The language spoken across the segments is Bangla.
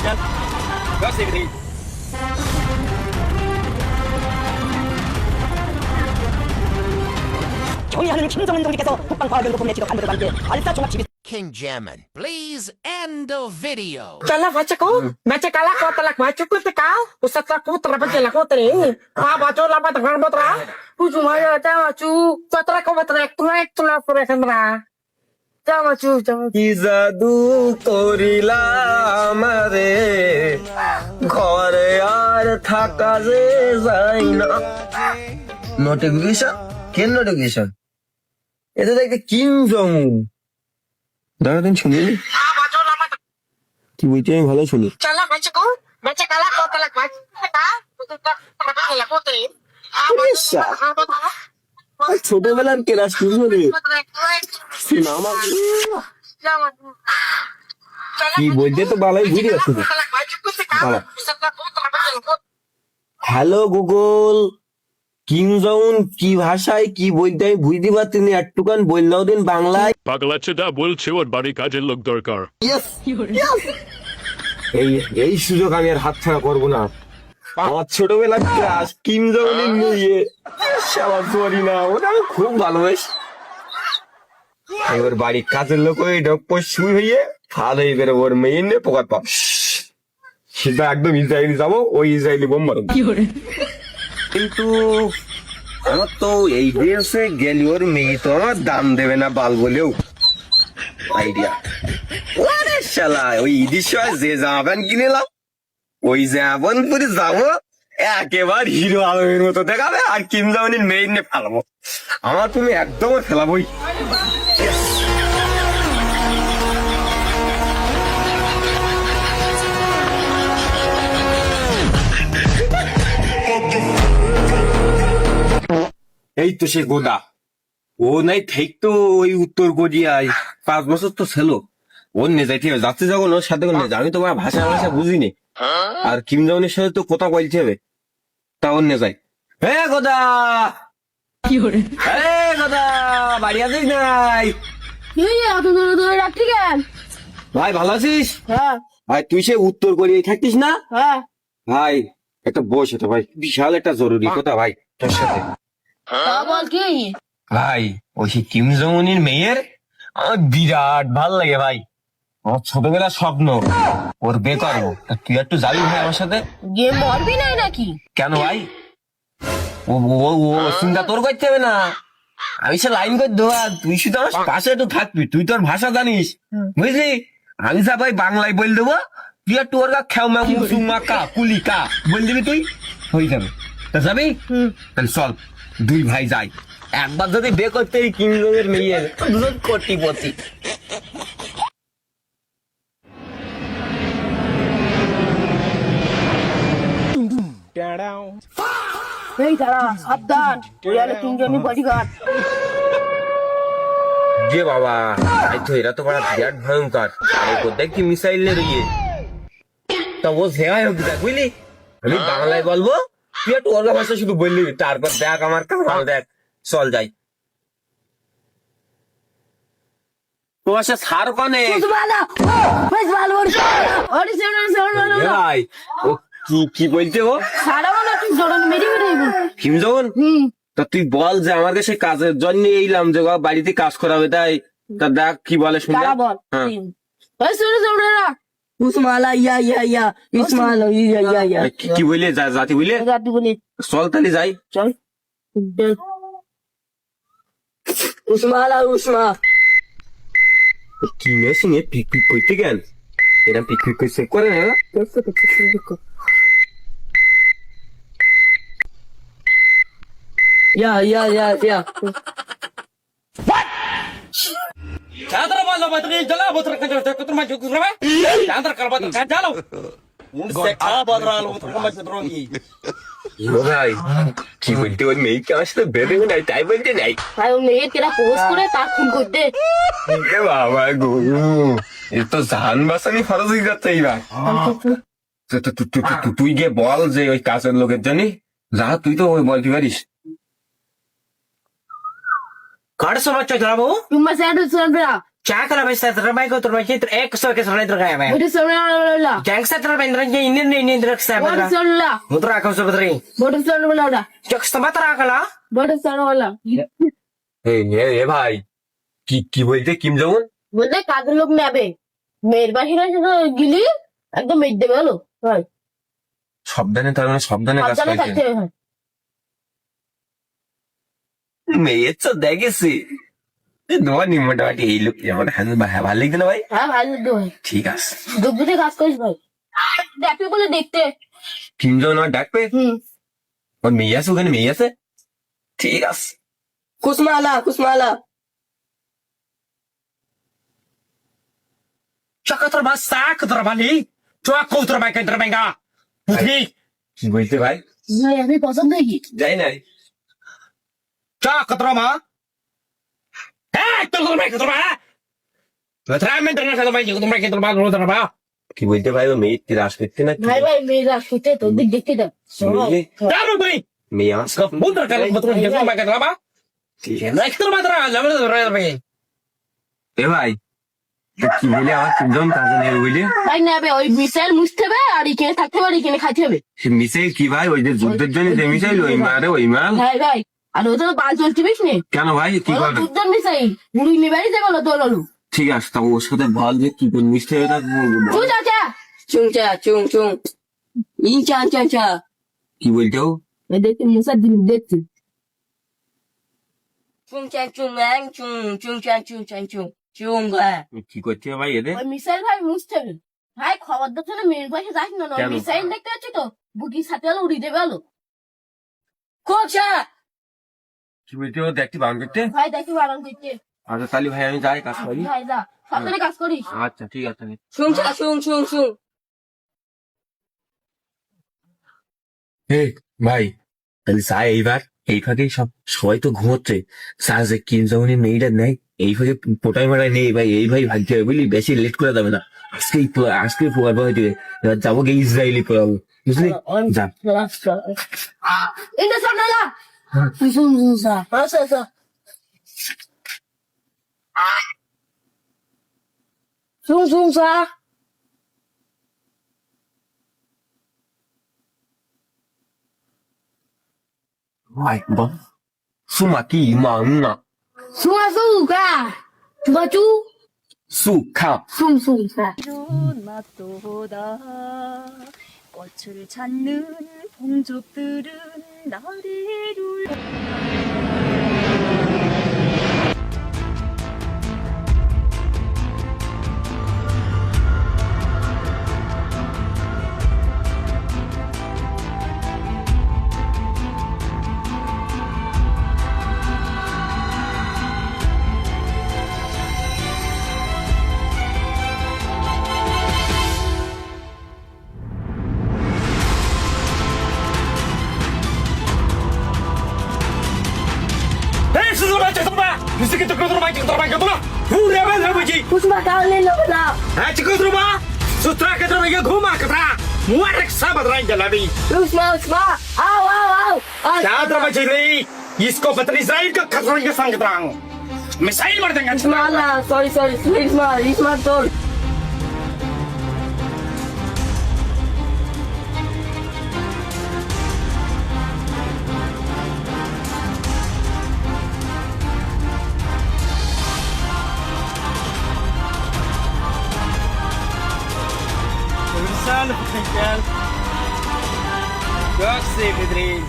man. That's everything. 경의하는 김정은 동지께서 국방과학연구품 내 지도 간부들과 함께 발사 종합 지휘 King Jamin, please end the video. Cala bacaku, baca kala kau telak baca ku tekau, pusat aku terbaca lah kau teri. Baca lah baca kan batra. Puju maya jangan cu, batra kau batra trek tulah pura kamera. Jangan cu, jangan. কি জাদু করিলাম রে ঘরে আর থাকা যে যায় না নোটিফিকেশন কেন নোটিফিকেশন এটা দেখতে কিম জং দাঁড়া দিন শুনিনি Baca lah baca. কি বইতে আমি ভালো শুনি Cala bacaku, baca kala kau telak baca tekau, pusat terbaca lah kau teri. Bisa. ছোটবেলার ক্লাস শুরু সিনেমা Jangan. কি বলতে তো ভালোই বুঝে যাচ্ছে Telak baca ku tekau, pusat aku terbaca lah kau. Hello Google Kim Jong কি ভাষায় কি বলতে আমি বুঝতে পারছি না একটুখান বললেও দিন বাংলায় পাগলাচোদা বলছে ওর বাড়ি কাজের লোক দরকার। এই এই সুযোগ আমি আর হাতছাড়া করবো না আমার ছোটবেলার ক্লাস কিম জং উনের মেয়ে সবার করি না ওটা আমি খুব ভালোবাসি এবার বাড়ির কাজের লোক ওই ডক্টর শুই হয়ে ফাঁদ হয়ে বেরো ওর মেয়ে নিয়ে পোকার পাপ সেটা একদম ইসরায়েলি যাবো ওই ইসরায়েলি বোম মারব কিন্তু আমার তো এই দেশে গেলি ওর মেয়ে তো আমার দাম দেবে না বাল বলেও আইডিয়া ওরে শালা ওই ঈদের সময় যে জামা প্যান্ট কিনে এলাম ওই জামা প্যান্ট পরে যাবো একেবারে হিরো আলমের মতো দেখাবে আর কিম জংয়ের মেয়ে নিয়ে ফেলাবো আমার তুমি একদম ফেলাবোই এই তো সে গোদা ও নাই ঠিক তো ওই উত্তর কোরিয়ায় 5 বছর তো ছিল ওর নিয়ে যাইতে হবে যাচ্ছে যখন ওর সাথে করে আমি তো ভাষা ভাষা বুঝিনি আর কিম জং এর সাথে তো কথা বলতে হবে তা ওর নিয়ে যাই হে গোদা হে গোদা বাড়ি আছিস নাই ভাই ভালো আছিস ভাই তুই সে উত্তর কোরিয়ায় থাকিস না ভাই একটা বস এটা ভাই বিশাল একটা জরুরি কথা ভাই তোর সাথে ভাই ওই সে কিম জং উনের মেয়ের আমার বিরাট ভাল লাগে ভাই আমার ছোটবেলার স্বপ্ন ওর বে করবো তা তুই একটু যাবি ভাই আমার সাথে গেম মারবি নাই নাকি? কেন ভাই ও ও ও চিন্তা তোর করতে হবে না আমি সে লাইন করে দেবো আর তুই শুধু আমার পাশে একটু থাকবি তুই তোর ভাষা জানিস বুঝলি আমি যা ভাই বাংলায় বল দেবো তুই একটু ওর খেউমা মুসুমা কা কুলি কা বল দিবি তুই হয়ে যাবে তা যাবি তাহলে চল দুই ভাই যাই একবার যদি বে করতে কিম জং এর মেয়ের দুজন কোটিপতি এই দাঁড়া, সাবধান, ওই হলো তিনজনই বডিগার্ড। যে বাবা তাই তো এরা তো বড় বিরাট ভয়ঙ্কর আর কোথায় কি মিসাইল নিয়ে রইয়ে তা ও সেয়াই হোক দেখ বুঝলি আমি বাংলায় বলবো তুই একটু ওর ভাষা শুধু বললি তারপর দেখ আমার কামাল দেখ চল যাই তোমার সে সার কনে ভাই ও কি কি বলছে ও কিম জং তা তুই বল যে আমার কাছে কাজের জন্য এইলাম যে বাড়িতে কাজ করাবে তাই তা দেখ কি বলে শুনে উসমালা ইয়া ইয়া ইয়া ইসমালা ইয়া ইয়া ইয়া কি বলে জাতি বলে জাতি বলি চল তাহলে যাই চল উসমালা উসমা কি মেশিন এ পিক পিক করতে গেল এরকম পিক পিক করে চেক করে না ইয়া ইয়া ইয়া ইয়া Jangan malu bateri jalan bateri kerja ketur maju kerja. Jangan terkal bateri kerja lo. Sekal bateri lo bateri maju terongi. ভাই কি বলতে ওর মেয়েকে আমার সাথে বেঁধে নাই তাই বলতে নাই ভাই ও মেয়ে তেরা পোস্ট করে তার খুন করতে এ বাবা গো এ তো জান বাঁচানি ফরজ হয়ে যাচ্ছে এইবার তুই গিয়ে বল যে ওই কাজের লোকের জন্য যা তুই তো ওই বলতে পারিস Kau ada sama cakap apa? তুমি সেটা শুনবে না Chakra ba sa trabaho ko trabaho kito ekso ke sa trabaho ba. Bodoh soalnya. Jang sa trabaho ndra ini ndra sa ba. Bodoh soalnya. Mutra ka sa badri. Bodoh soalnya. Chak sa matra kala. Bodoh soalnya. এ ভাই কি বলতে কিম জং উন বলতে কাজের লোক নেবে মেয়ের বাহিরে গিলি একদম মেয়ে দেবে হলো ভাই সাবধানে তার মানে সাবধানে কাজ সাবধানে করছে থাকতে হবে মেয়ে তো দেখেছি তোমার নিম্নটা বাটি এই লোক আমার হাতে ভালো লাগছে না ভাই হ্যাঁ ভালো লাগবে ভাই ঠিক আছে দুপুরে কাজ করিস ভাই দেখবি বলে দেখতে কিম জং আমার ডাকবে ওর মেয়ে আছে ওখানে মেয়ে আছে ঠিক আছে Kusmala. Chaka trabaho sa ka trabaho. Chua ko trabaho ka trabaho ka. Putri. কি বলতে ভাই ভাই আমি পছন্দ কি যাই না Chaka trabaho. Eh, trabaho ka trabaho. Matramin tra ka trabaho. কি বলতে ভাই ও মেয়ে তিরাস করতে না ভাই ভাই মেয়েরা শুতে তো দিক দেখতে দাও মেয়ে Daro bri. মেয়ে আমার Ska mundra ka betul ka trabaho ka trabaho. Naik trabaho tra, jalan trabaho. এ ভাই কি বলে আমার কিম জং কাজে নেই বলে ভাই নেবে ওই মিসাইল মুছতে হবে আর এখানে থাকতে হবে আর এখানে খাইতে হবে সে মিসাইল কি ভাই ওই যে যুদ্ধের জন্য যে মিসাইল ওই মারে ওই মাল ভাই ভাই আর ওটা তো বাল চলতে বেশ নে কেন ভাই কি করবে যুদ্ধের মিসাইল মুড়ি নিবারই যাবে না দোলালু ঠিক আছে তা ওর সাথে বল যে কি কোন মিষ্টি এটা তুই চাচা Chung. Yin cha. কি বলছো দেখতে মুসা দিন দেখতে Chung. কি করছে ভাই এদের ওই মিসাইল ভাই মুছতে হবে ভাই খবর দিচ্ছে না মেয়ের পাশে যাস না ওই কেন? মিসাইল দেখতে পাচ্ছি তো বুকির সাথে হলো উড়িয়ে দেবে হলো কি বলছো দেখতে বান করতে ভাই দেখি বারণ করতে আচ্ছা তাহলে ভাই আমি যাই কাজ করি ভাই যা সাবধানে কাজ করিস আচ্ছা ঠিক আছে Chung. হে ভাই তাহলে যাই এইবার এই ফাঁকে সবাই তো ঘুমোচ্ছে সাজে কিম জং উনের মেয়েটা নেই এই ফাঁকে পোটাই মারাই নেই ভাই এই ভাই ভাগতে হবে বুঝলি বেশি লেট করে যাবে না আজকে পোয়াবো দিবে এবার যাবো গিয়ে ইসরায়েলি পোয়াবো বুঝলি যা এটা সামনে শুন সা আচ্ছা শুন সা ভাই বাহ সুমা কি মাং না 수가 주가주 সুখা 숭숭사 맛도보다 꽃을 찾는 동족들은 나래를 Eh, sudah trabaho. Bisa kita trabaho ka trabaho. Pura ba na buji. 무슨 말을 나 Ah, chico trabaho. Sutra ka trabaho ghuma ka tra. Muarak sabad rain jalabi. usma 아우 क्या trabaho chili? इसको पता इस्राइल का खतरों के संग तरंग मिसाइल मार देंगे 스마라 sorry 스마 tor رسالة رجال دوكسي بدري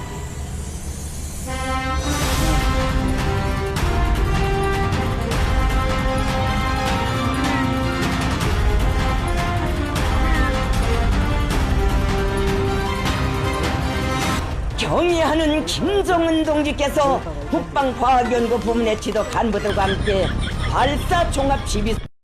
경의하는 김정은 동지께서 국방과학연구 부문의 지도 간부들과 함께 발사 종합 지휘